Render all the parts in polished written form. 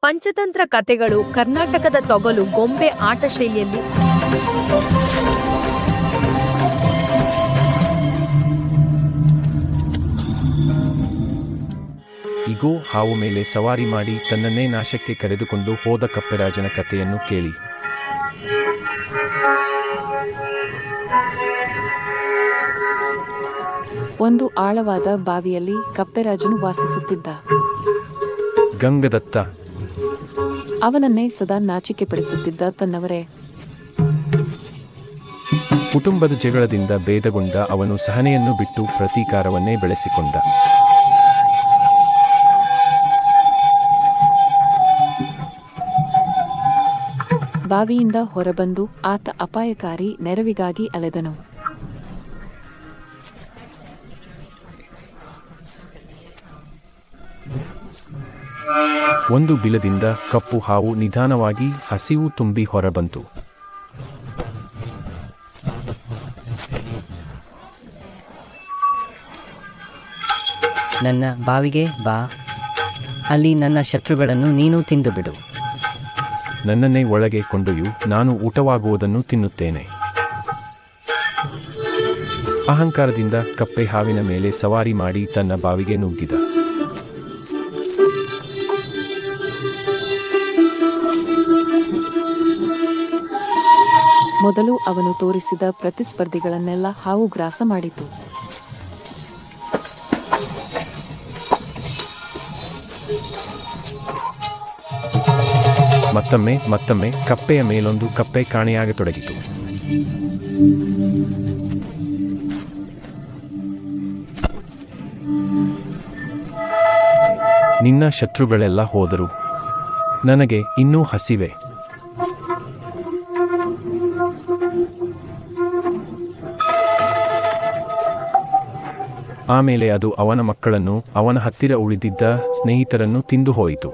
ಪಂಚತಂತ್ರ ಕಥೆಗಳು ಕರ್ನಾಟಕದ ತೊಗಲು ಗೊಂಬೆ ಆಟ ಶೈಲಿಯಲ್ಲಿ ಇಗೋ ಹಾವು ಮೇಲೆ ಸವಾರಿ ಮಾಡಿ ತನ್ನನ್ನೇ ನಾಶಕ್ಕೆ ಕರೆದುಕೊಂಡು ಹೋದ ಕಪ್ಪೆರಾಜನ ಕಥೆಯನ್ನು ಕೇಳಿ. ಒಂದು ಆಳವಾದ ಬಾವಿಯಲ್ಲಿ ಕಪ್ಪೆರಾಜನು ವಾಸಿಸುತ್ತಿದ್ದ. ಗಂಗದತ್ತ ಅವನನ್ನೇ ಸದಾ ನಾಚಿಕೆ ಪಡಿಸುತ್ತಿದ್ದ ತನ್ನವರೇ. ಕುಟುಂಬದ ಜಗಳದಿಂದ ಭೇದಗೊಂಡ ಅವನು ಸಹನೆಯನ್ನು ಬಿಟ್ಟು ಪ್ರತೀಕಾರವನ್ನೇ ಬೆಳೆಸಿಕೊಂಡ. ಬಾವಿಯಿಂದ ಹೊರಬಂದು ಆತ ಅಪಾಯಕಾರಿ ನೆರವಿಗಾಗಿ ಅಲೆದನು. ಒಂದು ಬಿಲದಿಂದ ಕಪ್ಪು ಹಾವು ನಿಧಾನವಾಗಿ ಹಸಿವು ತುಂಬಿ ಹೊರಬಂತು. ನನ್ನ ಬಾವಿಗೆ ಬಾ, ಅಲ್ಲಿ ನನ್ನ ಶತ್ರುಗಳನ್ನು ನೀನು ತಿಂದು ಬಿಡು. ನನ್ನನ್ನೇ ಒಳಗೆ ಕೊಂಡೊಯ್ಯು, ನಾನು ಊಟವಾಗುವುದನ್ನು ತಿನ್ನುತ್ತೇನೆ. ಅಹಂಕಾರದಿಂದ ಕಪ್ಪೆ ಹಾವಿನ ಮೇಲೆ ಸವಾರಿ ಮಾಡಿ ತನ್ನ ಬಾವಿಗೆ ನುಗ್ಗಿದ. ಮೊದಲು ಅವನು ತೋರಿಸಿದ ಪ್ರತಿಸ್ಪರ್ಧಿಗಳನ್ನೆಲ್ಲ ಹಾವು ಗ್ರಾಸ ಮಾಡಿತು. ಮತ್ತೊಮ್ಮೆ ಕಪ್ಪೆಯ ಮೇಲೊಂದು ಕಪ್ಪೆ ಕಾಣೆಯಾಗತೊಡಗಿತು. ನಿನ್ನ ಶತ್ರುಗಳೆಲ್ಲ ಹೋದರು, ನನಗೆ ಇನ್ನೂ ಹಸಿವೆ. ಆಮೇಲೆ ಅದು ಅವನ ಮಕ್ಕಳನ್ನು, ಅವನ ಹತ್ತಿರ ಉಳಿದಿದ್ದ ಸ್ನೇಹಿತರನ್ನು ತಿಂದು ಹೋಯಿತು.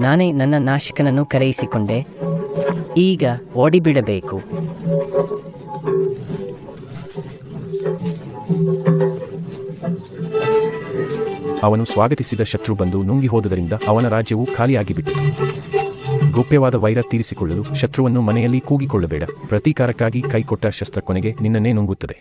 ನಾನೇ ನನ್ನ ನಾಶಕನನ್ನು ಕರೆಯಿಸಿಕೊಂಡೆ, ಈಗ ಓಡಿಬಿಡಬೇಕು. ಅವನು ಸ್ವಾಗತಿಸಿದ ಶತ್ರು ಬಂದು ನುಂಗಿ ಹೋದದರಿಂದ ಅವನ ರಾಜ್ಯವು ಖಾಲಿಯಾಗಿಬಿಟ್ಟಿತು. ಗೌಪ್ಯವಾದ ವೈರ ತೀರಿಸಿಕೊಳ್ಳಲು ಶತ್ರುವನ್ನು ಮನೆಯಲ್ಲಿ ಕೂಗಿಕೊಳ್ಳಬೇಡ. ಪ್ರತೀಕಾರಕ್ಕಾಗಿ ಕೈಕೊಟ್ಟ ಶಸ್ತ್ರ ಕೊನೆಗೆ ನಿನ್ನನ್ನೇ ನುಂಗುತ್ತದೆ.